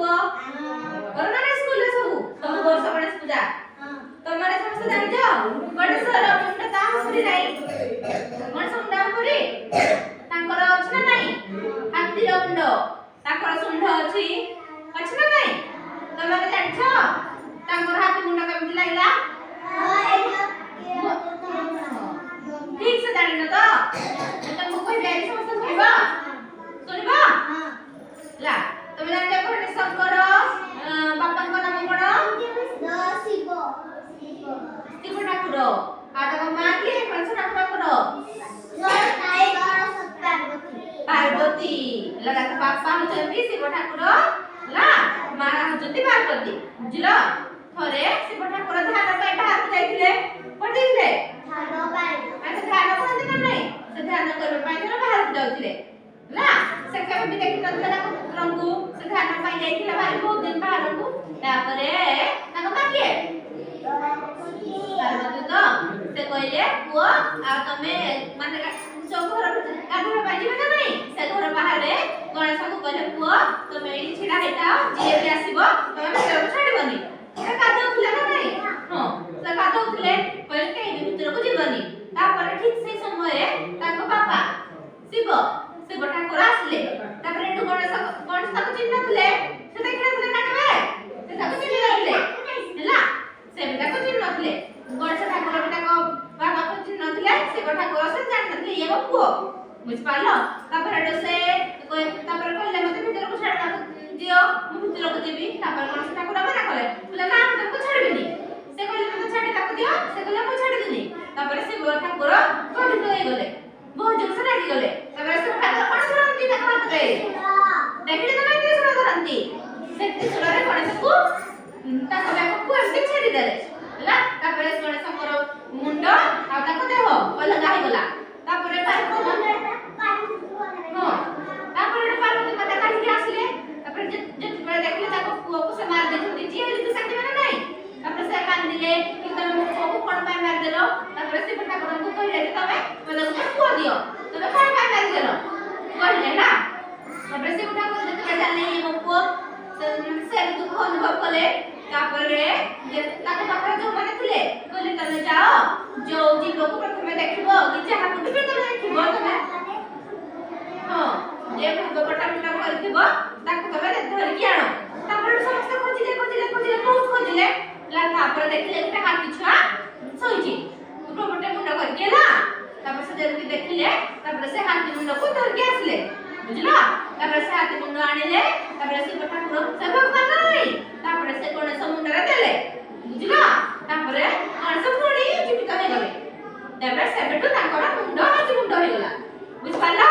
पुओ करो ना स्कूल रे सब वर्ष गणेश पूजा तमरे समस्त जानि जाओ गणेश रो मुंड ता हसरी नाही गणेश मुंड हसरी तांकर अछि ना नाही हाथी रो मुंड तांकर सुंढ अछि ना नाही तमरे जानि छ तांकर हाथी मुंड केमति लागला ठीक से जानि न तो तुमको कोई बेरी समस्त सुनिबा सुनिबा ला तुम जानि जा कोन शंकर बापा को नाम कोन शिव शिव ठाकुर आदा को मां के कोन ठाकुर पार्वती लगा तो बापा होचंती शिव ठाकुर ला मां होचंती पार्वती बुझलो थरे शिव ठाकुर ध्यान पाई बाहर जाइथिले कोन देखिले ध्यान करते ना नहीं से ध्यान करबे पाई थरे बाहर जाउथिले ना से केबे भी देखि नथले ना पुत्रंकु से ध्यान पाई जाइथिले बाहर बहुत दिन बाहर को तापरे ताको माके पार्वती तो से कहले पुओ आ तमे माने सब घर गाधुरा बाजिबे ना नहीं से घर बाहर गणेश को कहले पुओ तमे एठी छिडा हेता जे भी आसीबो तमे से छाडबनी से कादौथिले ना नहीं हां से कादौथिले कहले के भीतर को जीवनी तापर ठीक से समय ताको बापा शिव शिव ठाकुर आसले तापर एठु गणेश को चिन्हथले से देखिनथले काटबे से ताको चिन्हथले हैला से भी ताको चिन्हथले गणेश ठाकुर भी ताको बाबा को चिन्हथले शिव ठाकुर से जानथले ये पुओ बुझ पालो तापर एठु से तापर कहले मते भीतर को छाड़ दियो मु भीतर को जेबी तापर गणेश ठाकुर मना कले बोले ना हम तुमको छाड़बिनी से कहले मते छाड़ी ताको दियो से कहले मु छाड़ी दिनी तापर शिव ठाकुर कठिन होई गले बहुत जोर से रागी गले तापर शिव ठाकुर कोन सुरंती ताको हाथ रे देखिले तमे के सुर धरंती सेति सुरे गणेश को ताको बाको को एमती छाड़ी देले हला तापर गणेश को मुंड आ ताको देह अलग आइ गला तापर पार्वती हां तापर पार्वती माता काढी के आसले तापर जे बड़े देखले ताको पुओ को से मार देछथि जी हेली तो सकते माने नाही तापर से कान दिले कि तमे पुओ को कोन पाई मार देलो तापर शिव ठाकुर को कहले जे तमे मला को पुओ दियो तमे कोन पाई मार देलो कहले ना तापर शिव ठाकुर जे जाने ये मो पुओ से दुख अनुभव कले तापर जे ताको तापर जो माने थिले कहले तमे जाओ जो जीव को प्रथमे देखिबो कि जहा को भी तमे देखिबो तमे हां जे पूर्वपटा मुंडा करथिबो ताको तमे धरि कि आनो तापर समस्त खोजिले बहुत खोजिले ला तापर देखिले एक हाथी छुआ सोइची पूर्वपटा मुंडा कर केला तापर से जल्दी देखिले तापर से हाथी मुंडा को धरि के आसले बुझला तापर से हाथी मुंडा आनिले तापर से ठाकुर से भगवान नहीं तापर से गणेश मुंडा देले बुझला तापर गणेश पुणी जीवित हो गले तापर से बेटू ताकर मुंडा हाथी मुंडा हो गला बुझ पाला